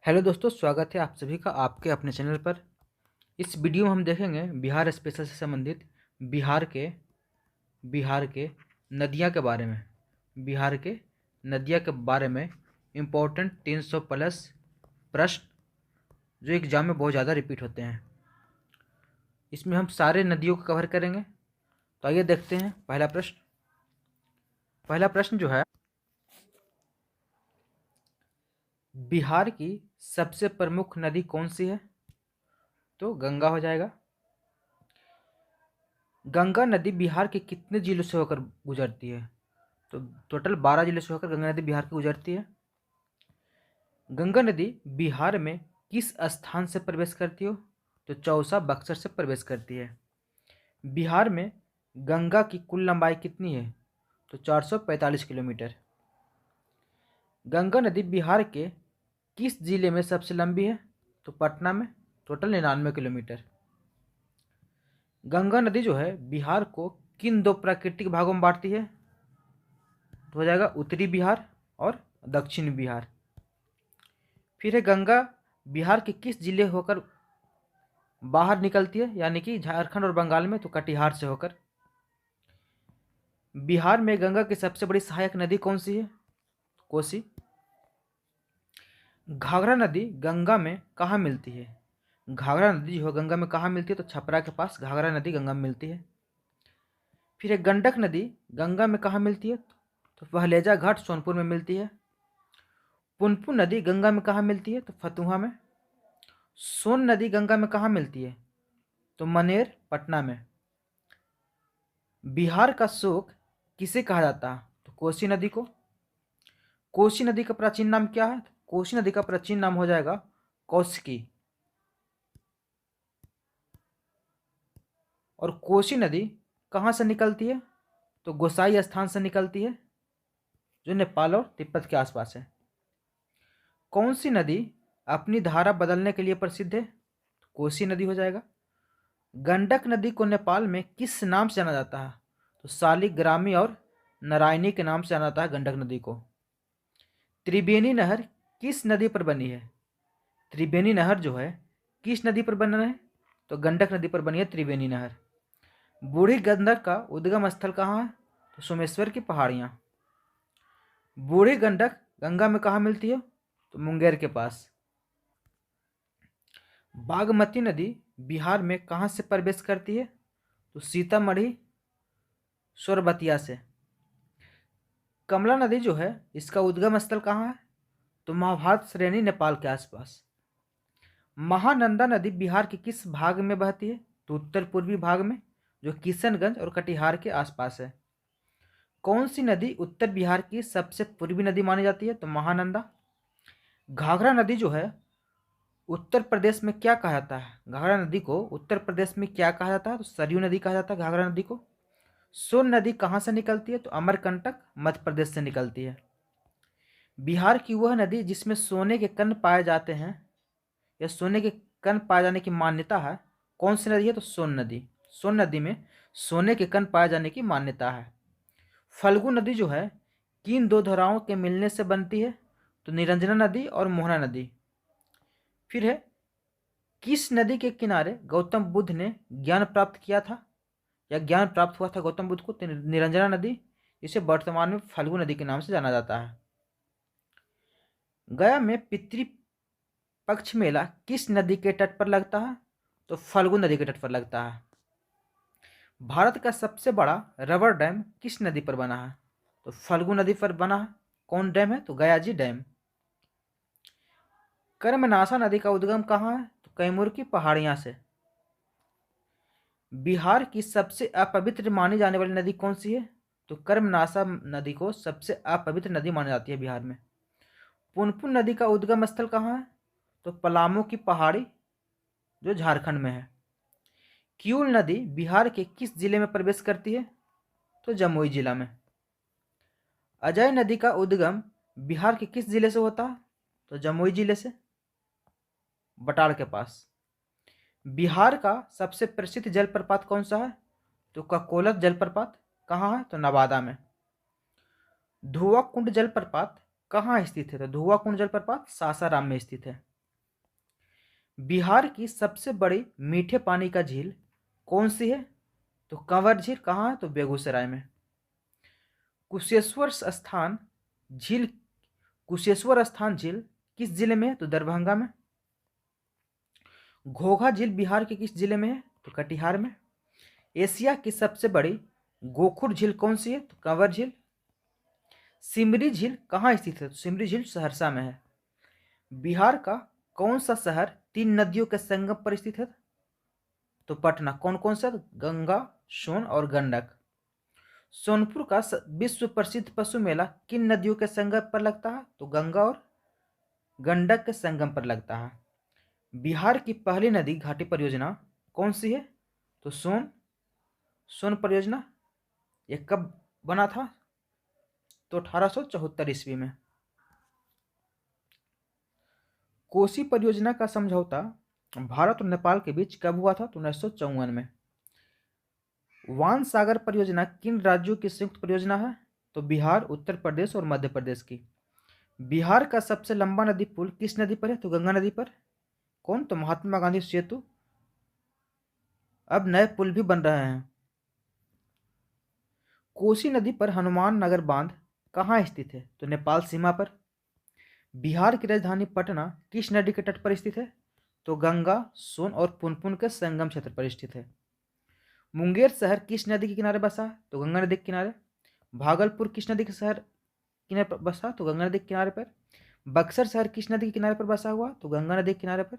Hello दोस्तों, स्वागत है आप सभी का आपके अपने चैनल पर। इस वीडियो में हम देखेंगे बिहार स्पेशल से संबंधित बिहार के नदियाँ के बारे में। बिहार के नदियाँ के बारे में इम्पोर्टेंट 300 प्लस प्रश्न जो एग्जाम में बहुत ज़्यादा रिपीट होते हैं। इसमें हम सारे नदियों को कवर करेंगे। तो आइए देखते हैं पहला प्रश्न जो है, बिहार की सबसे प्रमुख नदी कौन सी है? तो गंगा हो जाएगा। गंगा नदी बिहार के कितने जिलों से होकर गुजरती है? तो टोटल 12 जिलों से होकर गंगा नदी बिहार की गुजरती है। गंगा नदी बिहार में किस स्थान से प्रवेश करती हो? तो चौसा बक्सर से प्रवेश करती है। बिहार में गंगा की कुल लंबाई कितनी है? तो 445 किलोमीटर। गंगा नदी बिहार के किस जिले में सबसे लंबी है? तो पटना में, टोटल 99 किलोमीटर। गंगा नदी जो है बिहार को किन दो प्राकृतिक भागों में बांटती है? तो हो जाएगा उत्तरी बिहार और दक्षिणी बिहार। फिर है, गंगा बिहार के किस जिले होकर बाहर निकलती है, यानी कि झारखंड और बंगाल में? तो कटिहार से होकर। बिहार में गंगा की सबसे बड़ी सहायक नदी कौन सी है? कोसी। घाघरा नदी गंगा में कहाँ मिलती है? घाघरा नदी जो है गंगा में कहाँ मिलती है? तो छपरा के पास घाघरा नदी गंगा में मिलती है। फिर है, गंडक नदी गंगा में कहाँ मिलती है? तो पहलेजा घाट सोनपुर में मिलती है। पुनपुन नदी गंगा में कहाँ मिलती है? तो फतुहा में। सोन नदी गंगा में कहाँ मिलती है? तो मनेर, पटना में। बिहार का शोक किसे कहा जाता है? तो कोसी नदी को। कोसी नदी का प्राचीन नाम क्या है? कोसी नदी का प्राचीन नाम हो जाएगा कौशिकी। और कोसी नदी कहाँ से निकलती है? तो गोसाई स्थान से निकलती है, जो नेपाल और तिब्बत के आसपास है। कौन सी नदी अपनी धारा बदलने के लिए प्रसिद्ध है? कोसी नदी हो जाएगा। गंडक नदी को नेपाल में किस नाम से जाना जाता है? तो शालिग्रामी और नारायणी के नाम से जाना जाता है गंडक नदी को। त्रिवेणी नहर किस नदी पर बनी है? त्रिवेणी नहर जो है किस नदी पर बना है? तो गंडक नदी पर बनी है त्रिवेणी नहर। बूढ़ी गंडक का उद्गम स्थल कहाँ है? तो सोमेश्वर की पहाड़ियाँ। बूढ़ी गंडक गंगा में कहाँ मिलती है? तो मुंगेर के पास। बागमती नदी बिहार में कहाँ से प्रवेश करती है? तो सीतामढ़ी सोरबतिया से। कमला नदी जो है इसका उद्गम स्थल कहाँ है? तो महाभारत श्रेणी नेपाल के आसपास। महानंदा नदी बिहार के किस भाग में बहती है? तो उत्तर पूर्वी भाग में, जो किशनगंज और कटिहार के आसपास है। कौन सी नदी उत्तर बिहार की सबसे पूर्वी नदी मानी जाती है? तो महानंदा। घाघरा नदी जो है उत्तर प्रदेश में क्या कहा जाता है? घाघरा नदी को उत्तर प्रदेश में क्या कहा जाता है? तो सरयू नदी कहा जाता है घाघरा नदी को। सोन नदी कहाँ से निकलती है? तो अमरकंटक मध्य प्रदेश से निकलती है। बिहार की वह नदी जिसमें सोने के कण पाए जाते हैं या सोने के कण पाए जाने की मान्यता है, कौन सी नदी है? तो सोन नदी। सोन नदी में सोने के कण पाए जाने की मान्यता है। फल्गु नदी जो है किन दो धाराओं के मिलने से बनती है? तो निरंजना नदी और मोहना नदी। फिर है, किस नदी के किनारे गौतम बुद्ध ने ज्ञान प्राप्त किया था या ज्ञान प्राप्त हुआ था गौतम बुद्ध को? तो निरंजना नदी, इसे वर्तमान में फल्गु नदी के नाम से जाना जाता है। गया में पितृपक्ष मेला किस नदी के तट पर लगता है? तो फल्गु नदी के तट पर लगता है। भारत का सबसे बड़ा रबर डैम किस नदी पर बना है? तो फल्गु नदी पर बना है। कौन डैम है? तो गयाजी डैम। कर्मनाशा नदी का उद्गम कहाँ है? तो कैमूर की पहाड़ियां से। बिहार की सबसे अपवित्र मानी जाने वाली नदी कौन सी है? तो कर्मनाशा नदी को सबसे अपवित्र नदी मानी जाती है बिहार में। पुनपुन नदी का उद्गम स्थल कहाँ है? तो पलामू की पहाड़ी, जो झारखंड में है। किऊल नदी बिहार के किस जिले में प्रवेश करती है? तो जमुई जिला में। अजय नदी का उद्गम बिहार के किस जिले से होता है? तो जमुई जिले से, बटाल के पास। बिहार का सबसे प्रसिद्ध जलप्रपात कौन सा है? तो ककोलत जलप्रपात कहाँ है? तो नवादा में। धुआं कुंड जलप्रपात कहाँ स्थित है? तो धुआं कुंड जलप्रपात सासाराम में स्थित है। बिहार की सबसे बड़ी मीठे पानी का झील कौन सी है? तो कंवर झील कहाँ है? तो बेगूसराय में। कुशेश्वर स्थान झील कुशेश्वर स्थान झील किस जिले में है? तो दरभंगा में। घोघा झील बिहार के किस जिले में है? तो कटिहार में। एशिया की सबसे बड़ी गोखुर झील कौन सी है? तो कंवर झील। सिमरी झील कहाँ स्थित है? तो सिमरी झील सहरसा में है। बिहार का कौन सा शहर 3 नदियों के संगम पर स्थित है? तो पटना। कौन कौन सा? गंगा, सोन और गंडक। सोनपुर का विश्व प्रसिद्ध पशु मेला किन नदियों के संगम पर लगता है? तो गंगा और गंडक के संगम पर लगता है। बिहार की पहली नदी घाटी परियोजना कौन सी है? तो सोन सोन परियोजना। ये कब बना था? तो 1874 ईस्वी में। कोसी परियोजना का समझौता भारत और नेपाल के बीच कब हुआ था? तो 1954 में। वान सागर परियोजना किन राज्यों की संयुक्त परियोजना है? तो बिहार, उत्तर प्रदेश और मध्य प्रदेश की। बिहार का सबसे लंबा नदी पुल किस नदी पर है? तो गंगा नदी पर। कौन? तो महात्मा गांधी सेतु। अब नए पुल भी बन रहे हैं। कोसी नदी पर हनुमान नगर बांध कहाँ स्थित है? तो नेपाल सीमा पर। बिहार की राजधानी पटना किस नदी के तट पर स्थित है? तो गंगा, सोन और पुनपुन के संगम क्षेत्र पर स्थित है। मुंगेर शहर किस नदी के किनारे बसा है? तो गंगा नदी के किनारे। भागलपुर किस नदी के शहर किनारे पर बसा? तो गंगा नदी के किनारे पर। बक्सर शहर किस नदी के किनारे पर बसा हुआ? तो गंगा नदी के किनारे पर।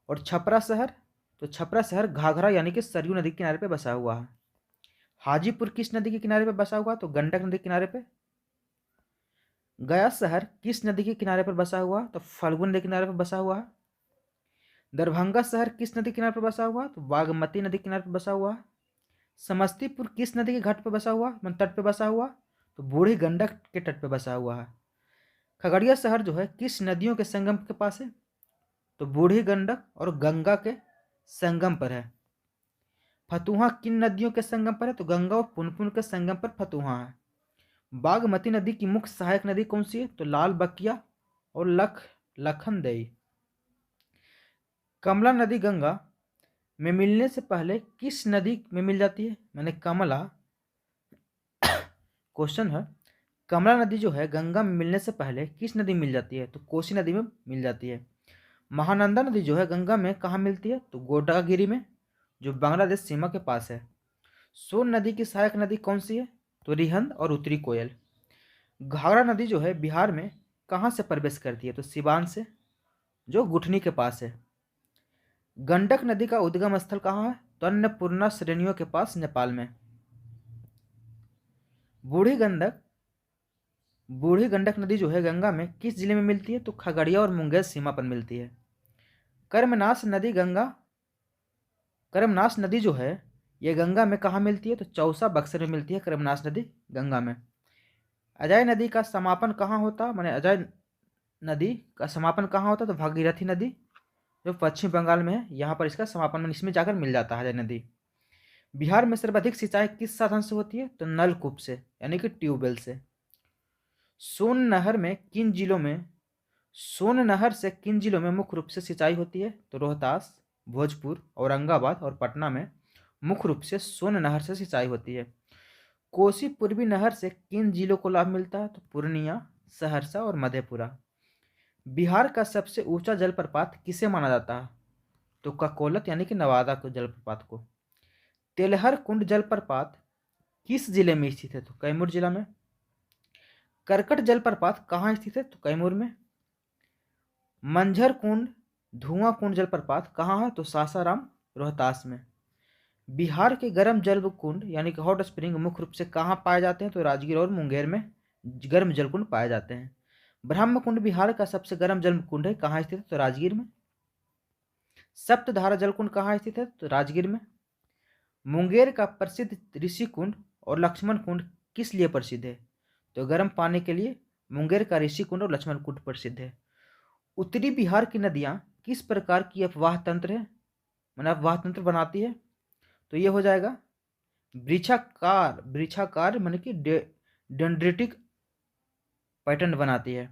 और छपरा शहर? तो छपरा शहर घाघरा यानी कि सरयू नदी के किनारे पर बसा हुआ है। हाजीपुर किस नदी के किनारे पर बसा हुआ? तो गंडक नदी के किनारे पर। गया शहर किस नदी के किनारे पर बसा हुआ? तो फल्गु नदी के किनारे पर बसा हुआ है। दरभंगा शहर किस नदी के किनारे पर बसा हुआ? तो बागमती नदी के किनारे पर बसा हुआ है। समस्तीपुर किस नदी के घाट पर बसा हुआ, मतलब तट पर बसा हुआ? तो बूढ़ी गंडक के तट पर बसा हुआ है। खगड़िया शहर जो है किस नदियों के संगम के पास है? तो बूढ़ी गंडक और गंगा के संगम पर है। फतुहा किन नदियों के संगम पर है? तो गंगा और पुनपुन के संगम पर फतुहा है। बागमती नदी की मुख्य सहायक नदी कौन सी है? तो लाल बकिया और लखनदेई। कमला नदी गंगा में मिलने से पहले किस नदी में मिल जाती है? मैंने कमला क्वेश्चन है। कमला नदी जो है गंगा में मिलने से पहले किस नदी में मिल जाती है? तो कोसी नदी में मिल जाती है। महानंदा नदी जो है गंगा में कहाँ मिलती है? तो गोदागिरी में, जो बांग्लादेश सीमा के पास है। सोन नदी की सहायक नदी कौन सी है? तो रिहंद और उत्तरी कोयल। घाघरा नदी जो है बिहार में कहाँ से प्रवेश करती है? तो सिवान से, जो गुठनी के पास है। गंडक नदी का उद्गम स्थल कहाँ है? तो अन्नपूर्णा श्रेणियों के पास, नेपाल में। बूढ़ी गंडक बूढ़ी गंडक नदी जो है गंगा में किस जिले में मिलती है? तो खगड़िया और मुंगेर सीमा पर मिलती है। कर्मनाश नदी जो है ये गंगा में कहाँ मिलती है? तो चौसा, बक्सर में मिलती है कर्मनाश नदी गंगा में। अजय नदी का समापन कहाँ होता? माने अजय नदी का समापन कहाँ होता? तो भागीरथी नदी, जो पश्चिम बंगाल में है, यहाँ पर इसका समापन इसमें जाकर मिल जाता है अजय नदी। बिहार में सर्वाधिक सिंचाई किस साधन से होती है? तो नलकूप से, यानी कि ट्यूबवेल से। सोन नहर में किन जिलों में सोन नहर से किन जिलों में मुख्य रूप से सिंचाई होती है? तो रोहतास, भोजपुर, औरंगाबाद और पटना में मुख्य रूप से सोन नहर से सिंचाई होती है। कोसी पूर्वी नहर से किन जिलों को लाभ मिलता है? तो पूर्णिया, सहरसा और मधेपुरा। बिहार का सबसे ऊंचा जलप्रपात किसे माना जाता है? तो ककोलत यानी कि नवादा को जलप्रपात को। तेलहर कुंड जलप्रपात किस जिले में स्थित है? तो कैमूर जिला में। करकट जलप्रपात कहाँ स्थित है? तो कैमूर में। मंझर कुंड, धुआं कुंड जलप्रपात कहाँ है? तो सासाराम, रोहतास में। बिहार के गर्म जल कुंड यानी कि हॉट स्प्रिंग मुख्य रूप से कहाँ पाए जाते हैं? तो राजगीर और मुंगेर में गर्म जल कुंड पाए जाते हैं। ब्रह्म कुंड बिहार का सबसे गर्म जल कुंड है, कहाँ स्थित है? तो राजगीर में। सप्तधारा जल कुंड कहाँ स्थित है? तो राजगीर में। मुंगेर का प्रसिद्ध ऋषि कुंड और लक्ष्मण कुंड किस लिए प्रसिद्ध है? तो गर्म पानी के लिए मुंगेर का ऋषि कुंड और लक्ष्मण कुंड प्रसिद्ध है। उत्तरी बिहार की नदियाँ किस प्रकार की अफवाह तंत्र है, मैंने अफवाह तंत्र बनाती है? तो ये हो जाएगा वृक्षाकार माने कि डेंड्रिटिक पैटर्न बनाती है।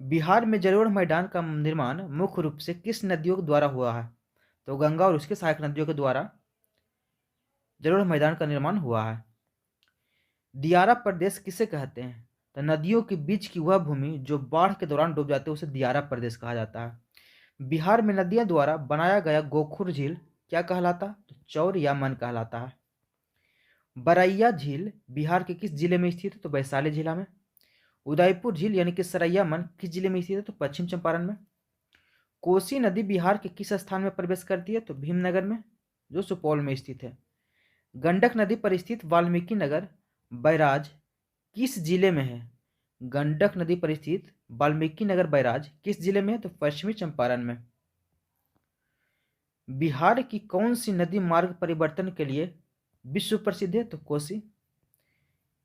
बिहार में जलोढ़ मैदान का निर्माण मुख्य रूप से किस नदियों के द्वारा हुआ है? तो गंगा और उसके सहायक नदियों के द्वारा जलोढ़ मैदान का निर्माण हुआ है। दियारा प्रदेश किसे कहते हैं? तो नदियों के बीच की वह भूमि जो बाढ़ के दौरान डूब जाती है उसे दियारा प्रदेश कहा जाता है। बिहार में नदियों द्वारा बनाया गया गोखुर झील क्या कहलाता? तो चौर या मन कहलाता है। बरैया झील बिहार के किस जिले में स्थित है? तो वैशाली जिला में। उदयपुर झील यानी कि सरैया मन किस जिले में स्थित है? तो पश्चिम चंपारण में। कोसी नदी बिहार के किस स्थान में प्रवेश करती है? तो भीमनगर में, जो सुपौल में स्थित है। गंडक नदी पर स्थित वाल्मीकि नगर बैराज किस जिले में है? गंडक नदी पर स्थित वाल्मीकि नगर बैराज किस जिले में है? तो पश्चिमी चंपारण में। बिहार की कौन सी नदी मार्ग परिवर्तन के लिए विश्व प्रसिद्ध है? तो कोसी।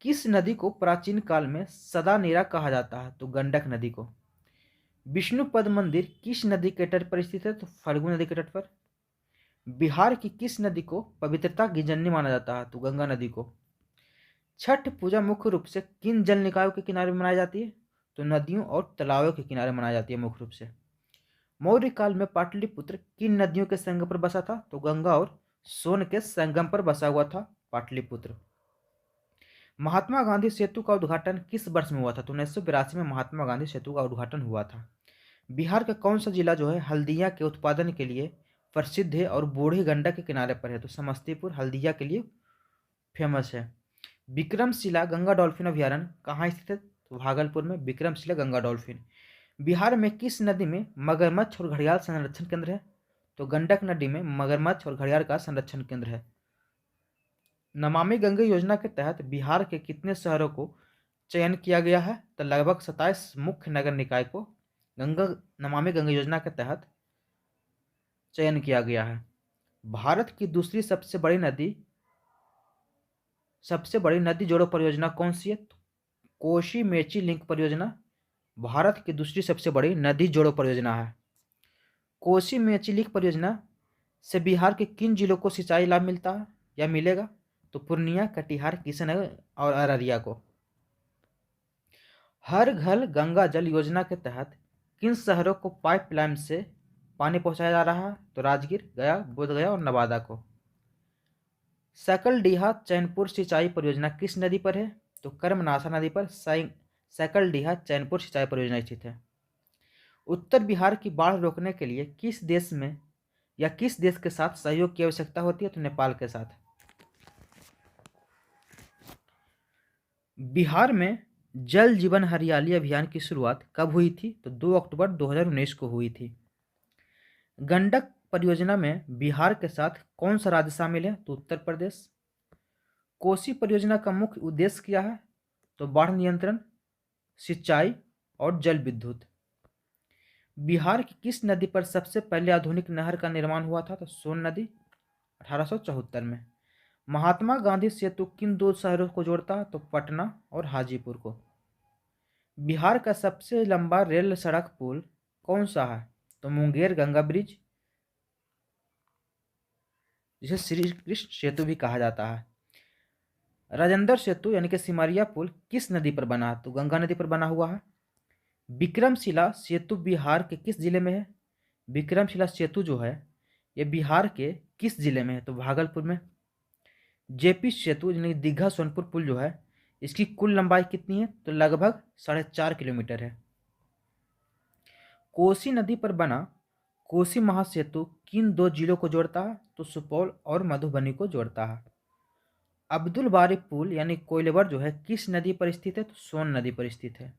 किस नदी को प्राचीन काल में सदा नीरा कहा जाता है? तो गंडक नदी को। विष्णुपद मंदिर किस नदी के तट पर स्थित है? तो फल्गु नदी के तट पर। बिहार की किस नदी को पवित्रता की जननी माना जाता है? तो गंगा नदी को। छठ पूजा मुख्य रूप से किन जल निकायों के किनारे मनाई जाती है? तो नदियों और तालाबों के किनारे मनाई जाती है मुख्य रूप से। मौर्य काल में पाटलिपुत्र किन नदियों के संगम पर बसा था? तो गंगा और सोन के संगम पर बसा हुआ था पाटलिपुत्र। महात्मा गांधी सेतु का उद्घाटन किस वर्ष में हुआ था? तो 1982 में महात्मा गांधी सेतु का उद्घाटन हुआ था। बिहार का कौन सा जिला जो है हल्दिया के उत्पादन के लिए प्रसिद्ध है और बूढ़ी गंडक के किनारे पर है? तो समस्तीपुर हल्दिया के लिए फेमस है। विक्रमशिला गंगा डॉल्फिन अभयारण्य कहाँ स्थित है? तो भागलपुर में विक्रमशिला गंगा डॉल्फिन। बिहार में किस नदी में मगरमच्छ और घड़ियाल संरक्षण केंद्र है? तो गंडक नदी में मगरमच्छ और घड़ियाल का संरक्षण केंद्र है। नमामि गंगे योजना के तहत बिहार के कितने शहरों को चयन किया गया है? तो लगभग 27 मुख्य नगर निकाय को गंगा नमामि गंगे योजना के तहत चयन किया गया है। भारत की दूसरी सबसे बड़ी नदी जोड़ो परियोजना कौन सी है? कोशी मेची लिंक परियोजना भारत की दूसरी सबसे बड़ी नदी जोड़ो परियोजना है। कोसी मेची लिंक परियोजना से बिहार के किन जिलों को सिंचाई लाभ मिलता है या मिलेगा? तो पूर्णिया, कटिहार, किशनगंज और अररिया को। हर घर गंगा जल योजना के तहत किन शहरों को पाइपलाइन से पानी पहुंचाया जा रहा है? तो राजगीर, गया, बोधगया और नवादा को। सकलडीहा चैनपुर सिंचाई परियोजना किस नदी पर है? तो कर्मनाशा नदी पर सकलडीहा चैनपुर सिंचाई परियोजना स्थित है। उत्तर बिहार की बाढ़ रोकने के लिए किस देश में या किस देश के साथ सहयोग की आवश्यकता होती है? तो नेपाल के साथ। बिहार में जल जीवन हरियाली अभियान की शुरुआत कब हुई थी? तो 2 अक्टूबर 2019 को हुई थी। गंडक परियोजना में बिहार के साथ कौन सा राज्य शामिल है? तो उत्तर प्रदेश। कोसी परियोजना का मुख्य उद्देश्य क्या है? तो बाढ़ नियंत्रण, सिंचाई और जल विद्युत। बिहार की किस नदी पर सबसे पहले आधुनिक नहर का निर्माण हुआ था? तो सोन नदी 1874 में। महात्मा गांधी सेतु किन दो शहरों को जोड़ता है? तो पटना और हाजीपुर को। बिहार का सबसे लंबा रेल सड़क पुल कौन सा है? तो मुंगेर गंगा ब्रिज, जिसे श्री कृष्ण सेतु भी कहा जाता है। राजेंद्र सेतु यानी कि सिमरिया पुल किस नदी पर बना है? तो गंगा नदी पर बना हुआ है। विक्रमशिला सेतु बिहार के किस जिले में है? विक्रमशिला सेतु जो है ये बिहार के किस जिले में है? तो भागलपुर में। जेपी सेतु यानी दीघा सोनपुर पुल जो है इसकी कुल लंबाई कितनी है? तो लगभग 4.5 किलोमीटर है। कोसी नदी पर बना कोसी महासेतु किन दो जिलों को जोड़ता है? तो सुपौल और मधुबनी को जोड़ता है। अब्दुल बारी पुल यानी कोइलवर जो है किस नदी पर स्थित है? तो सोन नदी पर स्थित है।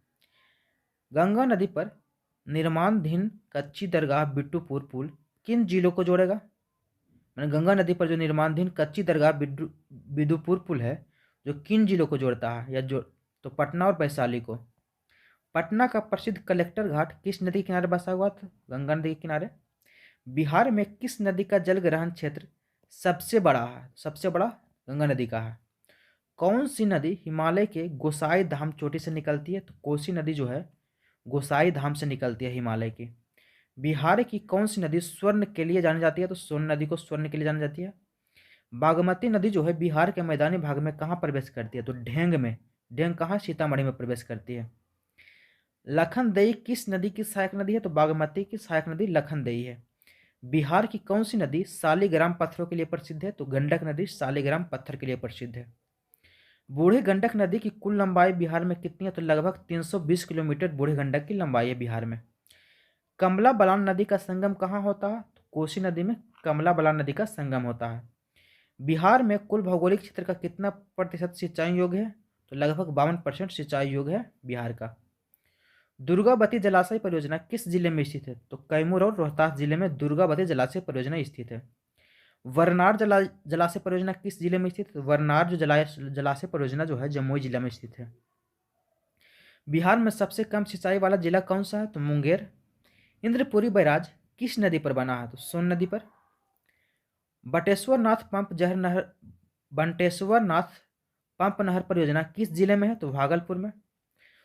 गंगा नदी पर निर्माणाधीन कच्ची दरगाह बिट्टूपुर पुल किन जिलों को जोड़ेगा? मैंने गंगा नदी पर जो निर्माणाधीन कच्ची दरगाह बिदुपुर पुल है जो किन जिलों को जोड़ता है या जो तो पटना और वैशाली को। पटना का प्रसिद्ध कलेक्टर घाट किस नदी के किनारे बसा हुआ था? गंगा नदी के किनारे। बिहार में किस नदी का जल ग्रहण क्षेत्र सबसे बड़ा है? सबसे बड़ा गंगा नदी का है। कौन सी नदी हिमालय के गोसाई धाम चोटी से निकलती है? तो कोसी नदी जो है गोसाई धाम से निकलती है हिमालय की। बिहार की कौन सी नदी स्वर्ण के लिए जानी जाती है? तो सोन नदी को स्वर्ण के लिए जानी जाती है। बागमती नदी जो है बिहार के मैदानी भाग में कहाँ प्रवेश करती है? तो ढेंग में। ढेंग कहाँ? सीतामढ़ी में प्रवेश करती है। लखनदेई किस नदी की सहायक नदी है? तो बागमती की सहायक नदी लखनदेई है। बिहार की कौन सी नदी सालीग्राम पत्थरों के लिए प्रसिद्ध है? तो गंडक नदी सालीग्राम पत्थर के लिए प्रसिद्ध है। बूढ़ी गंडक नदी की कुल लंबाई बिहार में कितनी है? तो लगभग 320 किलोमीटर बूढ़ी गंडक की लंबाई है बिहार में। कमला बलान नदी का संगम कहाँ होता है? तो कोसी नदी में कमला बलान नदी का संगम होता है। बिहार में कुल भौगोलिक क्षेत्र का कितना प्रतिशत सिंचाई योग्य है? तो लगभग 52% सिंचाई योग्य है बिहार का। दुर्गावती जलाशय परियोजना किस जिले में स्थित है? तो कैमूर और रोहतास जिले में दुर्गावती जलाशय परियोजना स्थित है। वरनार जलाशय परियोजना किस जिले में स्थित है? वरनार जो जलाशय परियोजना जो है जमुई जिला में स्थित है। बिहार में सबसे कम सिंचाई वाला जिला कौन सा है? तो मुंगेर। इंद्रपुरी बैराज किस नदी पर बना है? तो सोन नदी पर। बटेश्वर नाथ पंप नहर परियोजना किस जिले में है? तो भागलपुर में।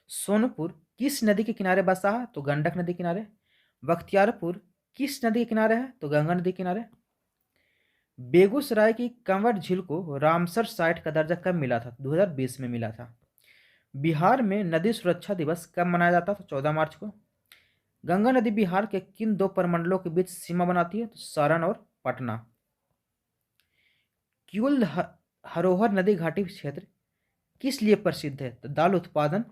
सोनपुर किस नदी के किनारे बसा है? तो गंडक नदी किनारे। बख्तियारपुर किस नदी के किनारे है? तो गंगा नदी किनारे। बेगूसराय की कंवर झील को रामसर साइट का दर्जा कब मिला था? 2020 में मिला था। बिहार में नदी सुरक्षा दिवस कब मनाया जाता था? 14 मार्च को। गंगा नदी बिहार के किन दो प्रमंडलों के बीच सीमा बनाती है? तो सारण और पटना। किउल हरोहर नदी घाटी क्षेत्र किस लिए प्रसिद्ध है? तो दाल उत्पादन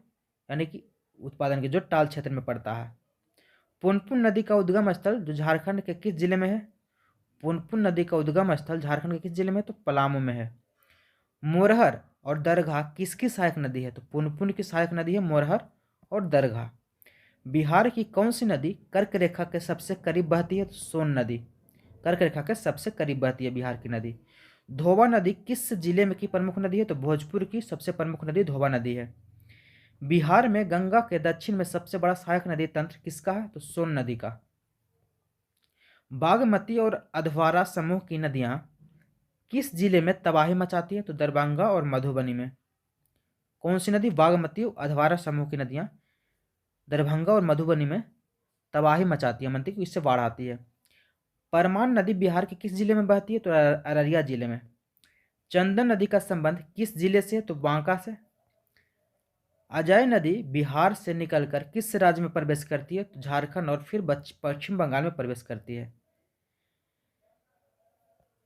यानी कि उत्पादन के जो टाल क्षेत्र में पड़ता है। पुनपुन नदी का उद्गम स्थल जो झारखंड के किस जिले में है? पुनपुन नदी का उद्गम स्थल झारखंड के किस जिले में? तो पलामू में है। मोरहर और दरगाह किसकी सहायक नदी है? तो पुनपुन की सहायक नदी है मोरहर और दरगाह। बिहार की कौन सी नदी कर्क रेखा के सबसे करीब बहती है? तो सोन नदी कर्क रेखा के सबसे करीब बहती है बिहार की नदी। धोबा नदी किस जिले में की प्रमुख नदी है? तो भोजपुर की सबसे प्रमुख नदी धोबा नदी है। बिहार में गंगा के दक्षिण में सबसे बड़ा सहायक नदी तंत्र किसका है? तो सोन नदी का। बागमती और अधवारा समूह की नदियां किस जिले में तबाही मचाती है? तो दरभंगा और मधुबनी में। कौन सी नदी? बागमती और अधवारा समूह की नदियां दरभंगा और मधुबनी में तबाही मचाती है, मनती कि इससे बाढ़ आती है। परमान नदी बिहार के किस जिले में बहती है? तो अररिया जिले में। चंदन नदी का संबंध किस जिले से है? तो बांका से। अजय नदी बिहार से निकलकर किस राज्य में प्रवेश करती है? तो झारखंड और फिर पश्चिम बंगाल में प्रवेश करती है।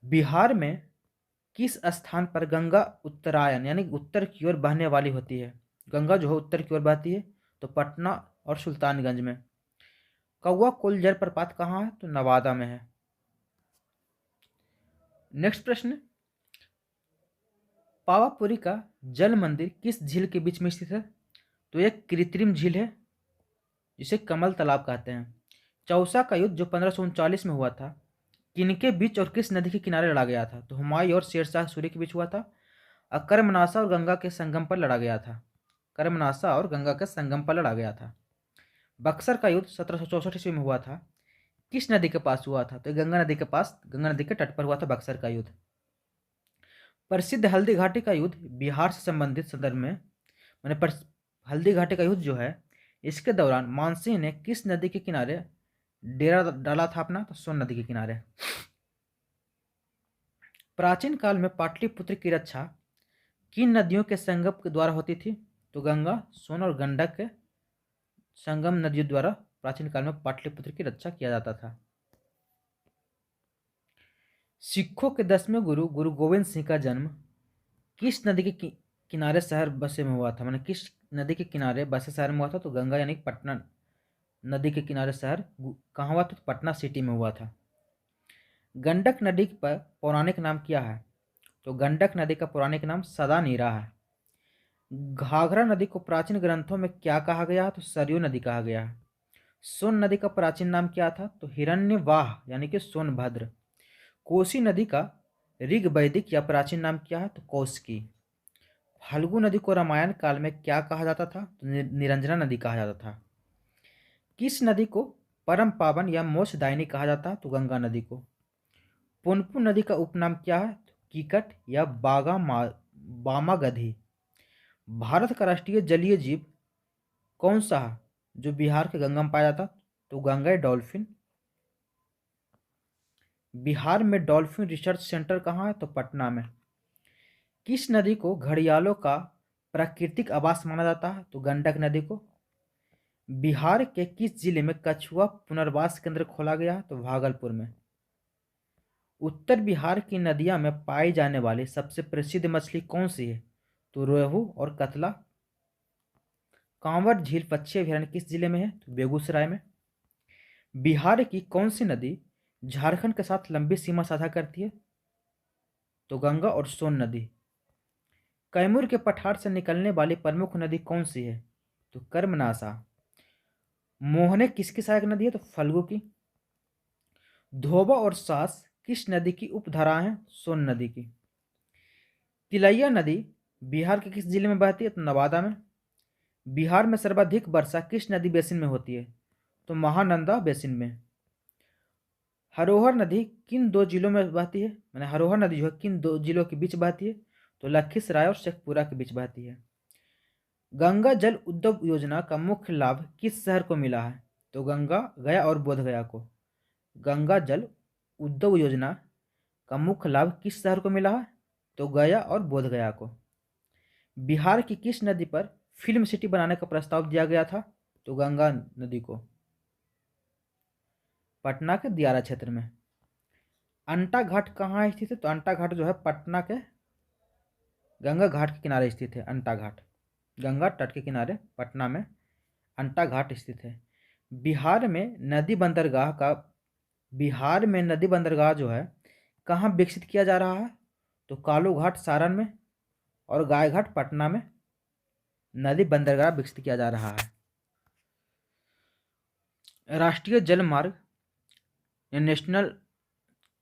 बिहार में किस स्थान पर गंगा उत्तरायण यानी उत्तर की ओर बहने वाली होती है? गंगा जो है उत्तर की ओर बहती है। तो पटना और सुल्तानगंज में। कौवा कुल जलप्रपात कहाँ है? तो नवादा में है। नेक्स्ट प्रश्न, पावापुरी का जल मंदिर किस झील के बीच में स्थित है? तो एक कृत्रिम झील है जिसे कमल तालाब कहते हैं। चौसा का युद्ध जो 1539 में हुआ था किनके बीच और किस नदी के किनारे लड़ा गया था? तो हुमायूं और शेरशाह सूरी के बीच हुआ था। कर्मनाशा और गंगा के संगम पर लड़ा गया था। कर्मनाशा और गंगा के संगम पर लड़ा गया था। बक्सर का युद्ध 1764 ईस्वी में हुआ था किस नदी के पास हुआ था? तो गंगा नदी के पास, गंगा नदी के तट पर हुआ था बक्सर का युद्ध। प्रसिद्ध हल्दी घाटी का युद्ध बिहार से संबंधित संदर्भ में मैंने हल्दी घाटी का युद्ध जो है इसके दौरान मानसिंह ने किस नदी के किनारे डेरा डाला था अपना? तो सोन नदी के किनारे। प्राचीन काल में पाटलिपुत्र की रक्षा किन नदियों के संगम के द्वारा होती थी? तो गंगा, सोन और गंडक के संगम नदियों द्वारा प्राचीन काल में पाटलिपुत्र की रक्षा किया जाता था। सिखों के 10वें गुरु गुरु गोविंद सिंह का जन्म किस नदी के किनारे शहर बसे में हुआ था? मैंने किस नदी के किनारे बसे शहर में हुआ था? तो गंगा यानी पटना नदी के किनारे शहर कहाँ हुआ था? तो पटना सिटी में हुआ था। गंडक नदी पर पौराणिक नाम क्या है? तो गंडक नदी का पौराणिक नाम सदा नीरा है। घाघरा नदी को प्राचीन ग्रंथों में क्या कहा गया है? तो सरयू नदी कहा गया है। सोन नदी का प्राचीन नाम क्या था? तो हिरण्यवाह यानी कि सोनभद्र। कोसी नदी का ऋग वैदिक या प्राचीन नाम क्या है? तो कौशिकी। फल्गु नदी को रामायण काल में क्या कहा जाता था? तो निरंजना नदी कहा जाता था। किस नदी को परम पावन या मोक्षदायिनी कहा जाता है? तो गंगा नदी को। पुनपुन नदी का उपनाम क्या है? तो कीकट या बामागधी। भारत का राष्ट्रीय जलीय जीव कौन सा है जो बिहार के गंगा में पाया जाता? तो गंगा डॉल्फिन। बिहार में डॉल्फिन रिसर्च सेंटर कहाँ है? तो पटना में। किस नदी को घड़ियालों का प्राकृतिक आवास माना जाता है? तो गंडक नदी को। बिहार के किस जिले में कछुआ पुनर्वास केंद्र खोला गया है? तो भागलपुर में। उत्तर बिहार की नदियों में पाई जाने वाली सबसे प्रसिद्ध मछली कौन सी है? तो रोहू और कतला। कांवर झील पक्षी अभयारण्य किस जिले में है? तो बेगूसराय में। बिहार की कौन सी नदी झारखंड के साथ लंबी सीमा साझा करती है? तो गंगा और सोन नदी। कैमूर के पठार से निकलने वाली प्रमुख नदी कौन सी है? तो कर्मनाशा। मोहने किसकी सहायक नदी है? तो फल्गु की। धोबा और सास किस नदी की उपधारा है? सोन नदी की। तिलैया नदी बिहार के किस जिले में बहती है? तो नवादा में। बिहार में सर्वाधिक वर्षा किस नदी बेसिन में होती है? तो महानंदा बेसिन में। हरोहर नदी किन दो जिलों में बहती है? मैंने हरोहर नदी जो है किन दो जिलों के बीच बहती है? तो लखीसराय और शेखपुरा के बीच बहती है। गंगा जल उद्गम योजना का मुख्य लाभ किस शहर को मिला है? तो गंगा गया और बोधगया को। गंगा जल उद्गम योजना का मुख्य लाभ किस शहर को मिला है? तो गया और बोधगया को। बिहार की किस नदी पर फिल्म सिटी बनाने का प्रस्ताव दिया गया था? तो गंगा नदी को। पटना के दियारा क्षेत्र में। अंटा घाट कहाँ स्थित है? तो अंटा घाट जो है पटना के गंगा घाट के किनारे स्थित है। अंटा घाट गंगा तट के किनारे पटना में अंटा घाट स्थित है। बिहार में नदी बंदरगाह जो है कहाँ विकसित किया जा रहा है? तो कालू घाट सारण में और गाय घाट पटना में नदी बंदरगाह विकसित किया जा रहा है। राष्ट्रीय जल मार्ग नेशनल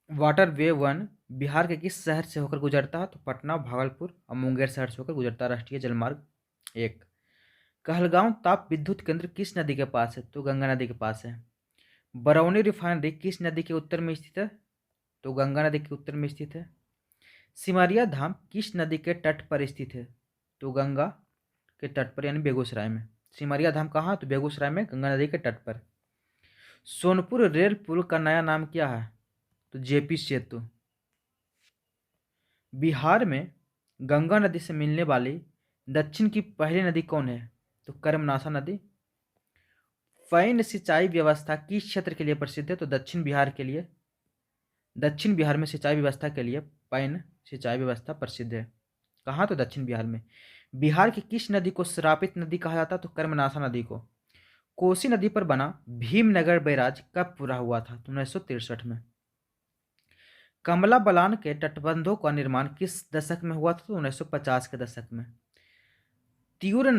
वाटरवे वन बिहार के किस शहर से होकर गुजरता है? तो पटना, भागलपुर और मुंगेर शहर से होकर गुजरता है राष्ट्रीय जलमार्ग 1। कहलगांव ताप विद्युत केंद्र किस नदी के पास है? तो गंगा नदी के पास है। बरौनी रिफाइनरी किस नदी के उत्तर में स्थित है? तो गंगा नदी के उत्तर में स्थित है। सिमरिया धाम किस नदी के तट पर स्थित है? तो गंगा के तट पर यानी बेगूसराय में। सिमरिया धाम कहाँ? तो बेगूसराय में गंगा नदी के तट पर। सोनपुर रेल पुल का नया नाम क्या है? तो जेपी सेतु। बिहार में गंगा नदी से मिलने वाली दक्षिण की पहली नदी कौन है? तो कर्मनाशा नदी। पइन सिंचाई व्यवस्था किस क्षेत्र के लिए प्रसिद्ध है? तो दक्षिण बिहार में सिंचाई व्यवस्था के लिए पइन सिंचाई व्यवस्था प्रसिद्ध है। कहाँ? तो दक्षिण बिहार में। बिहार की किस नदी को श्रापित नदी कहा जाता है? तो कर्मनाशा नदी को। कोसी नदी पर बना भीमनगर बैराज कब पूरा हुआ था? तो 1963 में। कमला बलान के तटबंधों का निर्माण किस दशक में हुआ था? तो 1950 के दशक में। तियूर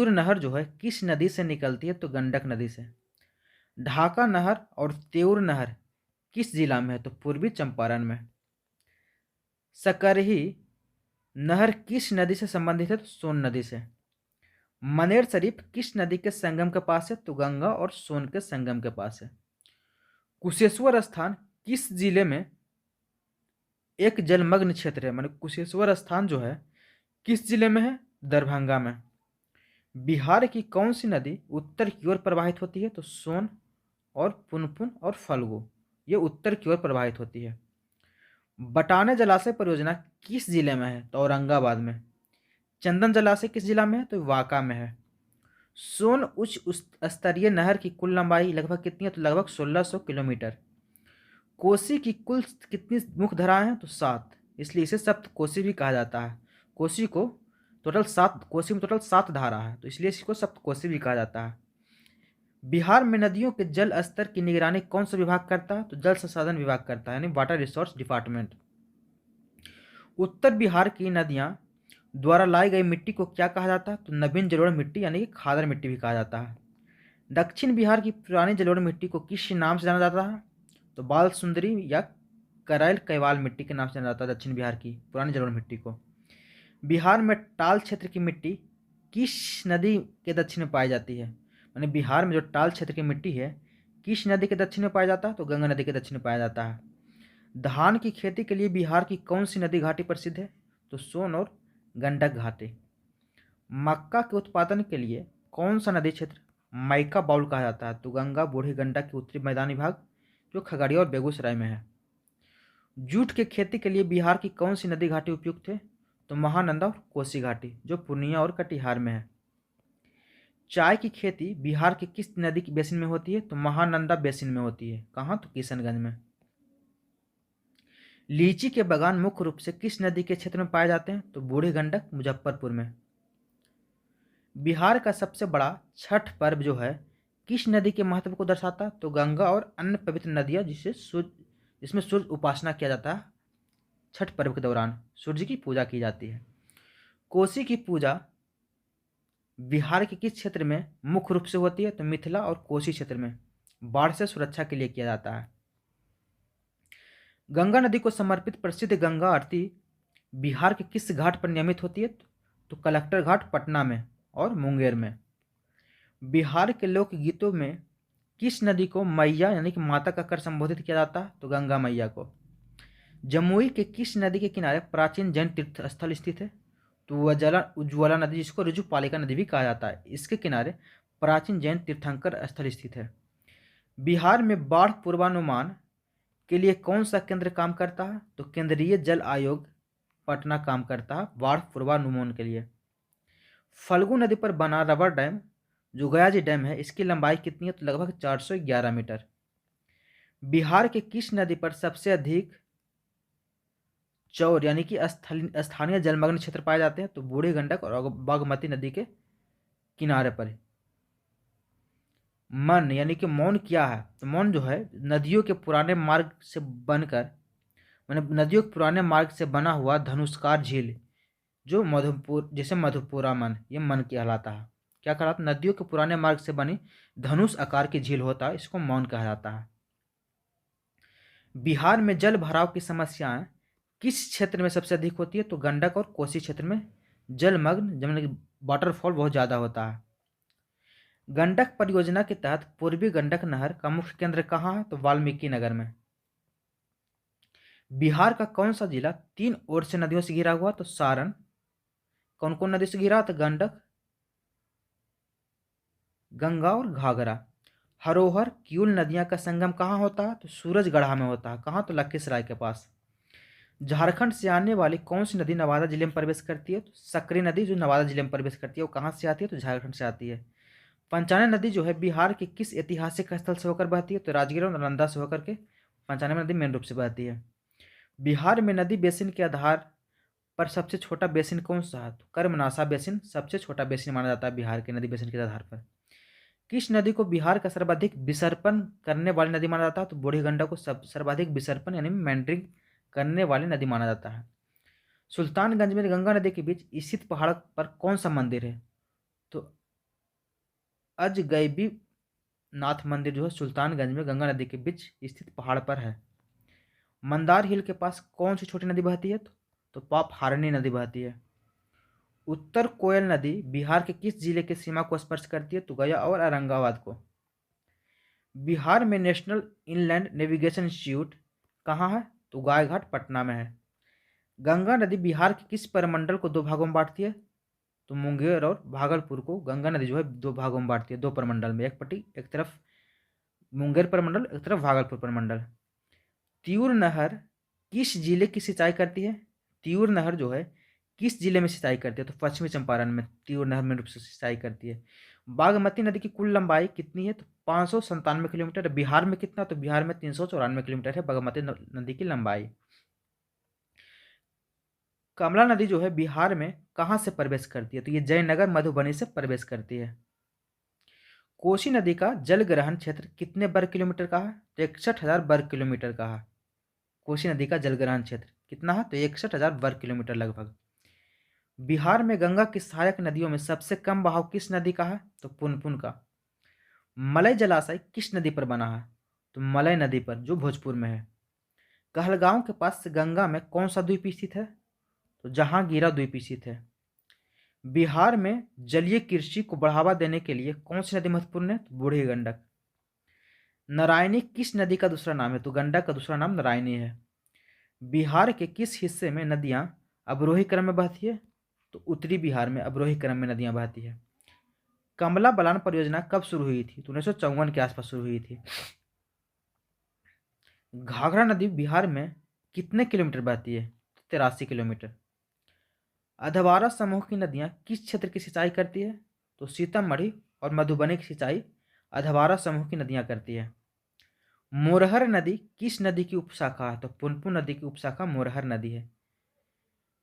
नहर जो है किस नदी से निकलती है? तो गंडक नदी से। ढाका नहर और त्यूर नहर किस जिला में है? तो पूर्वी चंपारण में। सकरही नहर किस नदी से संबंधित है? तो सोन नदी से। मनेर शरीफ किस नदी के संगम के पास है? तो गंगा और सोन के संगम के पास है। कुशेश्वर स्थान किस जिले में एक जलमग्न क्षेत्र है? माने कुशेश्वर स्थान जो है किस जिले में है? दरभंगा में। बिहार की कौन सी नदी उत्तर की ओर प्रवाहित होती है? तो सोन और पुनपुन और फल्गु ये उत्तर की ओर प्रवाहित होती है। बटाने जलाशय परियोजना किस जिले में है? तो औरंगाबाद में। चंदन जलाशय किस जिला में है? तो वाका में है। सोन उच्च स्तरीय नहर की कुल लंबाई लगभग कितनी है? तो लगभग 1600 किलोमीटर। कोसी की कुल कितनी मुख्य धाराएं हैं? तो 7, इसलिए इसे सप्त कोसी भी कहा जाता है। कोसी को कोसी में टोटल 7 धारा है, तो इसलिए इसको सप्त कोसी भी कहा जाता है। बिहार में नदियों के जल स्तर की निगरानी कौन सा विभाग करता है? तो जल संसाधन विभाग करता है, यानी वाटर रिसोर्स डिपार्टमेंट। उत्तर बिहार की नदियां द्वारा लाई गई मिट्टी को क्या कहा जाता है? तो नवीन जलोढ़ मिट्टी यानी कि खादर मिट्टी भी कहा जाता है। दक्षिण बिहार की पुरानी जलोढ़ मिट्टी को किस नाम से जाना जाता है? तो बाल सुंदरी या करैल कैवाल मिट्टी के नाम से जाना जाता है दक्षिण बिहार की पुरानी जलोढ़ मिट्टी को। बिहार में टाल क्षेत्र की मिट्टी किस नदी के दक्षिण में पाई जाती है? यानी बिहार में जो टाल क्षेत्र की मिट्टी है किस नदी के दक्षिण में पाया जाता है? तो गंगा नदी के दक्षिण में पाया जाता है। धान की खेती के लिए बिहार की कौन सी नदी घाटी प्रसिद्ध है? तो सोन और गंडक घाटी। मक्का के उत्पादन के लिए कौन सा नदी क्षेत्र माइका बाउल कहा जाता है? तो गंगा बूढ़ी गंडक के उत्तरी मैदानी भाग जो खगड़िया और बेगूसराय में है। जूट के खेती के लिए बिहार की कौन सी नदी घाटी उपयुक्त है? तो महानंदा और कोसी घाटी जो पूर्णिया और कटिहार में है। चाय की खेती बिहार के किस नदी की बेसिन में होती है? तो महानंदा बेसिन में होती है। कहाँ? तो किशनगंज में। लीची के बागान मुख्य रूप से किस नदी के क्षेत्र में पाए जाते हैं? तो बूढ़ी गंडक, मुजफ्फरपुर में। बिहार का सबसे बड़ा छठ पर्व जो है किस नदी के महत्व को दर्शाता है? तो गंगा और अन्य पवित्र नदियां जिसमें सूर्य उपासना किया जाता है। छठ पर्व के दौरान सूर्य की पूजा की जाती है। कोसी की पूजा बिहार के किस क्षेत्र में मुख्य रूप से होती है? तो मिथिला और कोसी क्षेत्र में बाढ़ से सुरक्षा के लिए किया जाता है। गंगा नदी को समर्पित प्रसिद्ध गंगा आरती बिहार के किस घाट पर नियमित होती है? तो कलेक्टर घाट पटना में और मुंगेर में। बिहार के लोकगीतों में किस नदी को मैया यानी कि माता कहकर संबोधित किया जाता है? तो गंगा मैया को। जमुई के किस नदी के किनारे प्राचीन जैन तीर्थ स्थल स्थित है? तो उज्ज्वला नदी, जिसको ऋजुपालिका नदी भी कहा जाता है, इसके किनारे प्राचीन जैन तीर्थंकर स्थल स्थित है। बिहार में बाढ़ पूर्वानुमान के लिए कौन सा केंद्र काम करता है? तो केंद्रीय जल आयोग पटना काम करता है बाढ़ पूर्वानुमान के लिए। फल्गु नदी पर बना रबर डैम जो गयाजी डैम है, इसकी लंबाई कितनी है? तो लगभग 411 मीटर। बिहार के किस नदी पर सबसे अधिक चौर यानी कि स्थानीय जलमग्न क्षेत्र पाए जाते हैं? तो बूढ़ी गंडक और बागमती नदी के किनारे पर। मन यानी कि मौन क्या है? तो मौन जो है नदियों के पुराने मार्ग से बनकर, मतलब नदियों के पुराने मार्ग से बना हुआ धनुष्कार झील जो मधुपुर, जैसे मधुपुरा मन, ये मन कहलाता है। क्या कहलाता है? नदियों के पुराने मार्ग से बनी धनुष आकार की झील होता है, इसको मौन कहा जाता है। बिहार में जल भराव की समस्याएं किस क्षेत्र में सबसे अधिक होती है? तो गंडक और कोसी क्षेत्र में जलमग्न जब वाटरफॉल बहुत ज़्यादा होता है। गंडक परियोजना के तहत पूर्वी गंडक नहर का मुख्य केंद्र कहाँ है? तो वाल्मीकि नगर में। बिहार का कौन सा जिला 3 ओर से नदियों से घिरा हुआ? तो सारण। कौन कौन नदी से घिरा? तो गंडक, गंगा और घाघरा। हरोहर किऊल नदियां का संगम कहाँ होता है? तो सूरजगढ़ा में होता है। कहाँ? तो लखीसराय के पास। झारखंड से आने वाली कौन सी नदी नवादा जिले में प्रवेश करती है? तो सकरी नदी जो नवादा जिले में प्रवेश करती है वो कहाँ से आती है? तो झारखंड से आती है। पंचानन नदी जो है बिहार के किस ऐतिहासिक स्थल से होकर बहती है? तो राजगीर और नालंदा से होकर के पंचानन नदी मेन रूप से बहती है। बिहार में नदी बेसिन के आधार पर सबसे छोटा बेसिन कौन सा है? तो कर्मनासा बेसिन सबसे छोटा बेसिन माना जाता है बिहार के नदी बेसिन के आधार पर। किस नदी को बिहार का सर्वाधिक विसर्पण करने वाली नदी माना जाता है? तो बूढ़ी गंडक को सर्वाधिक विसर्पण यानी मेंड्रिंग करने वाली नदी माना जाता है। सुल्तानगंज में गंगा नदी के बीच स्थित पहाड़ पर कौन सा मंदिर है? तो अजगैबी नाथ मंदिर जो है सुल्तानगंज में गंगा नदी के बीच स्थित पहाड़ पर है। मंदार हिल के पास कौन सी छोटी नदी बहती है? तो पाप हारनी नदी बहती है। उत्तर कोयल नदी बिहार के किस जिले की सीमा को स्पर्श करती है? तो गया और औरंगाबाद को। बिहार में नेशनल इनलैंड नेविगेशन इंस्टीट्यूट कहाँ है? तो गायघाट पटना में है। गंगा नदी बिहार के किस परिमंडल को 2 भागों में बांटती है? तो मुंगेर और भागलपुर को गंगा नदी जो है 2 भागों में बांटती है, 2 परिमंडल में। एक तरफ मुंगेर परिमंडल, एक तरफ भागलपुर परिमंडल। तियूर नहर किस जिले की सिंचाई करती है? तियूर नहर जो है किस जिले में सिंचाई करती है? तो पश्चिमी चंपारण में तियूर नहर में रूप से सिंचाई करती है। बागमती नदी की कुल लंबाई कितनी है? तो 597 किलोमीटर। बिहार में कितना? तो बिहार में 394 किलोमीटर है बागमती नदी की लंबाई। कमला नदी जो है बिहार में कहाँ से प्रवेश करती है? तो ये जयनगर मधुबनी से प्रवेश करती है। कोसी नदी का जलग्रहण क्षेत्र कितने वर्ग किलोमीटर का है? तो 61,000 वर्ग किलोमीटर का है। कोसी नदी का जलग्रहण क्षेत्र कितना है? तो 61,000 वर्ग किलोमीटर लगभग। बिहार में गंगा की सहायक नदियों में सबसे कम बहाव किस नदी का है? तो पुनपुन का। मलय जलाशय किस नदी पर बना है? तो मलय नदी पर जो भोजपुर में है। कहलगांव के पास गंगा में कौन सा द्वीप स्थित है? तो जहांगीरा द्वीप स्थित है। बिहार में जलीय कृषि को बढ़ावा देने के लिए कौन सी नदी महत्वपूर्ण है? तो बूढ़ी गंडक। नारायणी किस नदी का दूसरा नाम है? तो गंडक का दूसरा नाम नारायणी है। बिहार के किस हिस्से में नदियां अवरोही क्रम में बहती है? तो उत्तरी बिहार में अवरोही क्रम में नदियां बहती है। कमला बलान परियोजना कब शुरू हुई थी? तो 1954 के आसपास शुरू हुई थी। घाघरा नदी बिहार में कितने किलोमीटर बहती है? 83 किलोमीटर। अधवारा समूह की नदियां किस क्षेत्र की सिंचाई करती है? तो सीतामढ़ी और मधुबनी की सिंचाई अधवारा समूह की नदियां करती है। मोरहर नदी किस नदी की उपशाखा है? तो पुनपुन नदी की उपशाखा मोरहर नदी है।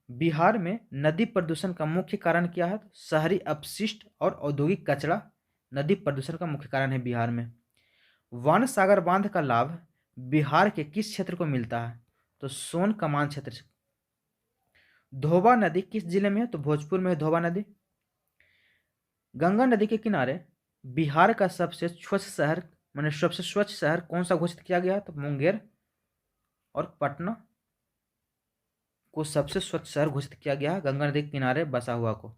बिहार में नदी प्रदूषण का मुख्य कारण क्या है? शहरी अपशिष्ट और औद्योगिक कचरा नदी प्रदूषण का मुख्य कारण है बिहार में। वन सागर बांध का लाभ बिहार के किस क्षेत्र को मिलता है? तो सोन कमान क्षेत्र से। धोबा नदी किस जिले में है? तो भोजपुर में है धोबा नदी। गंगा नदी के किनारे बिहार का सबसे स्वच्छ शहर माने सबसे स्वच्छ शहर कौन सा घोषित किया गया? तो मुंगेर और पटना को सबसे स्वच्छ शहर घोषित किया गया है गंगा नदी के किनारे बसा हुआ को।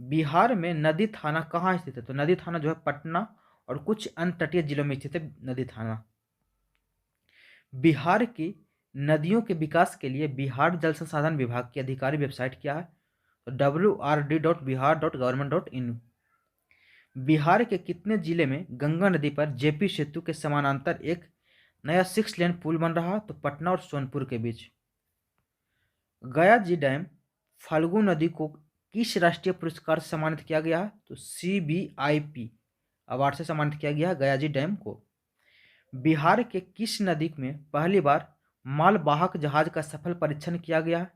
बिहार में नदी थाना कहाँ स्थित है? तो नदी थाना जो है पटना और कुछ अन्य तटीय जिलों में स्थित है नदी थाना। बिहार की नदियों के विकास के लिए बिहार जल संसाधन विभाग की आधिकारिक वेबसाइट क्या है? तो wrd.bihar.government.in। बिहार के कितने जिले में गंगा नदी पर जेपी सेतु के समानांतर एक नया 6 लेन पुल बन रहा है? तो पटना और सोनपुर के बीच। गया जी डैम फाल्गु नदी को किस राष्ट्रीय पुरस्कार से सम्मानित किया गया है? तो CBIP अवार्ड से सम्मानित किया गया है गया जी डैम को। बिहार के किस नदी में पहली बार मालवाहक जहाज का सफल परिचालन किया गया?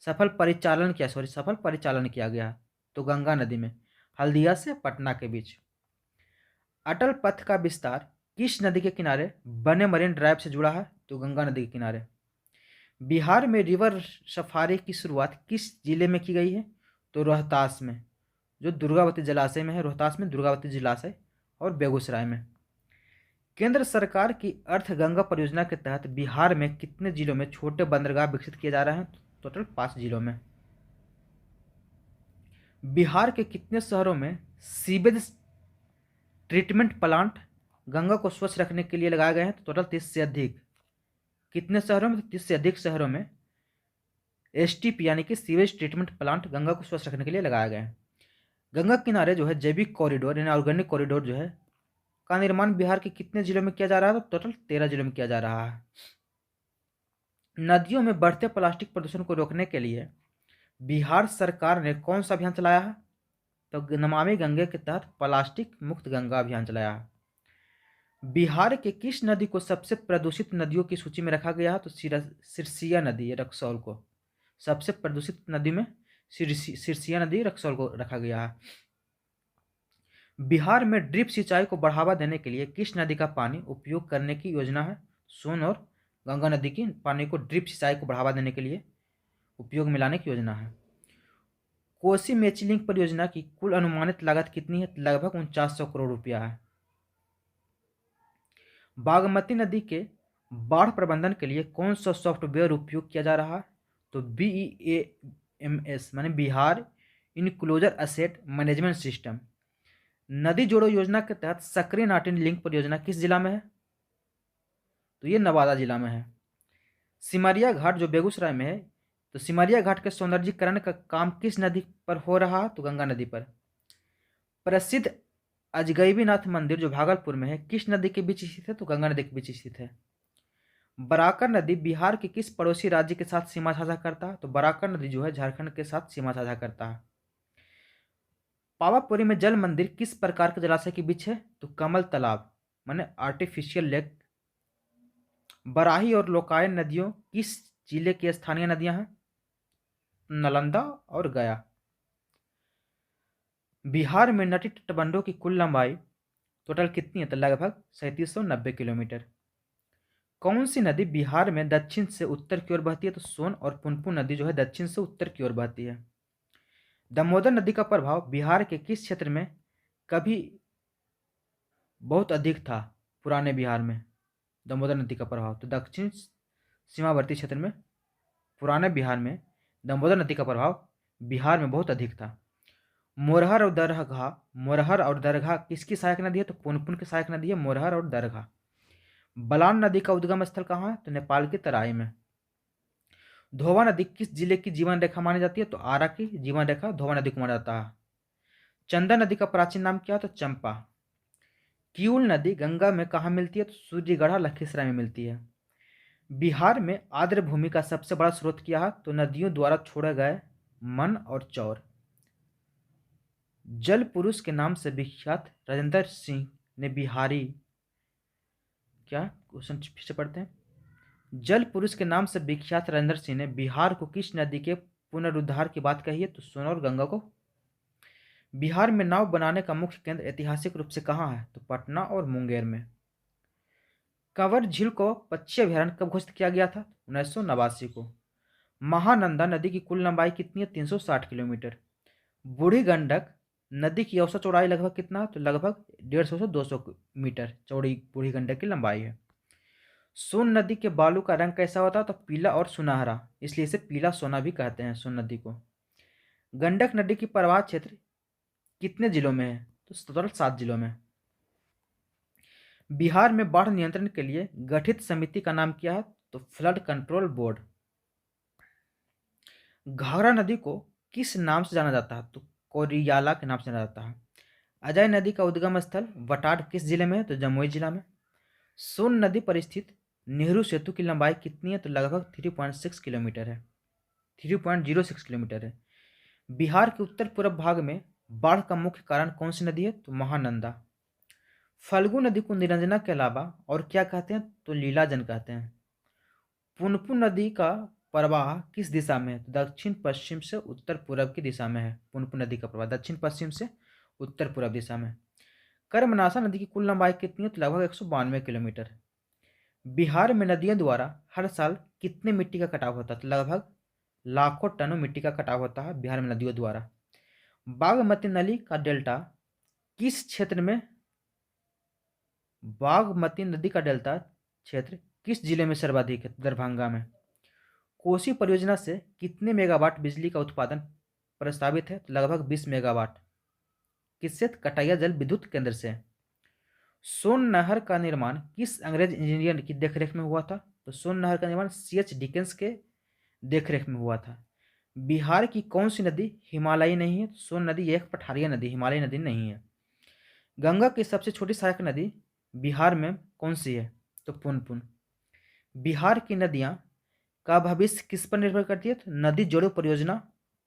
सफल परिचालन किया गया। तो गंगा नदी में हल्दिया से पटना के बीच। अटल पथ का विस्तार किस नदी के किनारे बने मरीन ड्राइव से जुड़ा है? तो गंगा नदी के किनारे। बिहार में रिवर सफारी की शुरुआत किस जिले में की गई है? तो रोहतास में, जो दुर्गावती जलाशय में है, रोहतास में दुर्गावती जलाशय और बेगूसराय में। केंद्र सरकार की अर्थ गंगा परियोजना के तहत बिहार में कितने जिलों में छोटे बंदरगाह विकसित किए जा रहे हैं? टोटल 5 जिलों में। बिहार के कितने शहरों में सीवेज ट्रीटमेंट प्लांट गंगा को स्वच्छ रखने के लिए लगाए गए हैं? तो टोटल 30 से अधिक। कितने शहरों में? 30 से अधिक शहरों में STP यानी कि सीवेज ट्रीटमेंट प्लांट गंगा को स्वच्छ रखने के लिए लगाए गए हैं। गंगा किनारे जो है जैविक कॉरिडोर यानी ऑर्गेनिक कॉरिडोर जो है का निर्माण बिहार के कितने जिलों में किया जा रहा है? तो टोटल 13 जिलों में किया जा रहा है। नदियों में बढ़ते प्लास्टिक प्रदूषण को रोकने के लिए बिहार सरकार ने कौन सा अभियान चलाया है? तो नमामि गंगे के तहत प्लास्टिक मुक्त गंगा अभियान चलाया है। बिहार के किस नदी को सबसे प्रदूषित नदियों की सूची में रखा गया है? तो सिरसिया नदी रक्सौल को सबसे प्रदूषित नदी में सिरसिया नदी रक्सौल को रखा गया है। बिहार में ड्रिप सिंचाई को बढ़ावा देने के लिए किस नदी का पानी उपयोग करने की योजना है? सोन और गंगा नदी की पानी को ड्रिप सिंचाई को बढ़ावा देने के लिए उपयोग में लाने की योजना है। कोसी मेची लिंक परियोजना की कुल अनुमानित लागत कितनी है? लगभग 4900 करोड़ रुपया है। बागमती नदी के बाढ़ प्रबंधन के लिए कौन सा सॉफ्टवेयर उपयोग किया जा रहा है? तो BEAMS माने Bihar enclosure asset management system. नदी जोड़ो योजना के तहत सक्रिय नाटिन लिंक परियोजना किस जिला में है? तो ये नवादा जिला में है। सिमरिया घाट जो बेगूसराय में है, तो सिमरिया घाट के सौंदर्यीकरण का काम किस नदी पर हो रहा है? तो गंगा नदी पर। प्रसिद्ध अजगैबीनाथ मंदिर जो भागलपुर में है किस नदी के बीच स्थित है? तो गंगा नदी के बीच स्थित है। बराकर नदी बिहार के किस पड़ोसी राज्य के साथ सीमा साझा करता है? तो बराकर नदी जो है झारखंड के साथ सीमा साझा करता है। पावापुरी में जल मंदिर किस प्रकार के जलाशय के बीच है? तो कमल तालाब माने आर्टिफिशियल लेक। बराही और लोकायन नदियों किस जिले की स्थानीय नदियां हैं? नालंदा और गया। बिहार में नदी तटबंधों की कुल लंबाई टोटल कितनी है? तो लगभग 3790 किलोमीटर। कौन सी नदी बिहार में दक्षिण से उत्तर की ओर बहती है? तो सोन और पुनपुन नदी जो है दक्षिण से उत्तर की ओर बहती है। दामोदर नदी का प्रभाव बिहार के किस क्षेत्र में कभी बहुत अधिक था? पुराने बिहार में दामोदर नदी का प्रभाव, तो दक्षिण सीमावर्ती क्षेत्र में पुराने बिहार में दामोदर नदी का प्रभाव बिहार में बहुत अधिक था। मोरहर और दरघा किसकी सहायक नदी है? तो पुनपुन की सहायक नदी है मोरहर और दरघा। बलान नदी का उद्गम स्थल कहाँ है? तो नेपाल की तराई में। धोबा नदी किस जिले की जीवन रेखा मानी जाती है? तो आरा की जीवन रेखा धोबा नदी को माना जाता है। चंदा नदी का प्राचीन नाम क्या है? तो चंपा। किऊल नदी गंगा में कहाँ मिलती है? तो सूर्यगढ़ा लखीसराय में मिलती है। बिहार में आर्द्र भूमि का सबसे बड़ा स्रोत क्या है? तो नदियों द्वारा छोड़े गए मन और चौर। जल पुरुष के नाम से विख्यात राजेंद्र सिंह ने बिहारी, क्या क्वेश्चन फिर से पढ़ते हैं। जल पुरुष के नाम से विख्यात राजेंद्र सिंह ने बिहार को किस नदी के पुनरुद्धार की बात कही है? तो सोन और गंगा को। बिहार में नाव बनाने का मुख्य केंद्र ऐतिहासिक रूप से कहाँ है? तो पटना और मुंगेर में। कंवर झील को पक्षी अभयारण्य कब घोषित किया गया था? 1989 को। महानंदा नदी की कुल लंबाई कितनी है? 360 किलोमीटर। बूढ़ी गंडक नदी की औसत चौड़ाई लगभग कितना? तो लगभग 150 से 200 मीटर चौड़ी बूढ़ी गंडक की लंबाई है। सोन नदी के बालू का रंग कैसा होता है? तो पीला और सुनहरा, इसलिए इसे पीला सोना भी कहते हैं सोन नदी को। गंडक नदी की प्रवाह क्षेत्र कितने जिलों में है? तो टोटल 7 जिलों में। बिहार में बाढ़ नियंत्रण के लिए गठित समिति का नाम क्या है? तो फ्लड कंट्रोल बोर्ड। घाघरा नदी को किस नाम से जाना जाता है? तो कोरियाला के नाम से जाना जाता है। अजय नदी का उद्गम स्थल वटाड किस जिले में है? तो जमुई जिला में। सोन नदी पर स्थित नेहरू सेतु की लंबाई कितनी है? तो लगभग 3.6 किलोमीटर है, 3.06 किलोमीटर है। बिहार के उत्तर पूर्व भाग में बाढ़ का मुख्य कारण कौन सी नदी है? तो महानंदा। फल्गु नदी को निरंजना के अलावा और क्या कहते हैं? तो लीलाजन कहते हैं। पुनपुन नदी का प्रवाह किस दिशा में है? तो दक्षिण पश्चिम से उत्तर पूर्व की दिशा में है। पुनपुन नदी का प्रवाह दक्षिण पश्चिम से उत्तर पूर्व दिशा में। कर्मनाशा नदी की कुल लंबाई कितनी है? तो लगभग 192 किलोमीटर है। बिहार में नदियों द्वारा हर साल कितने मिट्टी का कटाव होता है? तो लगभग लाखों टनों मिट्टी का कटाव होता है बिहार में नदियों द्वारा। बागमती नदी का डेल्टा किस क्षेत्र में बागमती नदी का डेल्टा क्षेत्र किस जिले में सर्वाधिक है? दरभंगा में। कोसी परियोजना से कितने मेगावाट बिजली का उत्पादन प्रस्तावित है? तो लगभग 20 मेगावाट। किससे? कटाइया जल विद्युत केंद्र से। सोन नहर का निर्माण किस अंग्रेज इंजीनियर की देखरेख में हुआ था? तो सोन नहर का निर्माण C.H. डिकेंस के देखरेख में हुआ था। बिहार की कौन सी नदी हिमालयी नहीं है? सोन नदी एक पठारिया नदी, हिमालयी नदी नहीं है। गंगा की सबसे छोटी सहायक नदी बिहार में कौन सी है? तो पुनपुन। बिहार की नदियां का भविष्य किस पर निर्भर करती है? तो नदी जोड़ो परियोजना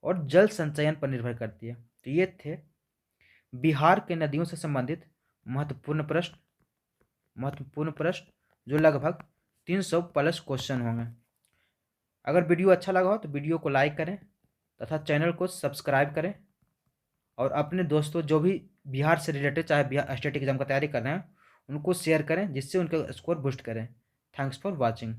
और जल संचयन पर निर्भर करती है। तो ये थे बिहार के नदियों से संबंधित महत्वपूर्ण प्रश्न जो लगभग 300 प्लस क्वेश्चन होंगे। अगर वीडियो अच्छा लगा हो तो वीडियो को लाइक करें तथा चैनल को सब्सक्राइब करें और अपने दोस्तों जो भी बिहार से रिलेटेड चाहे बिहार स्टेट एग्जाम का तैयारी कर रहे हैं उनको शेयर करें जिससे उनका स्कोर बूस्ट करें। Thanks for watching.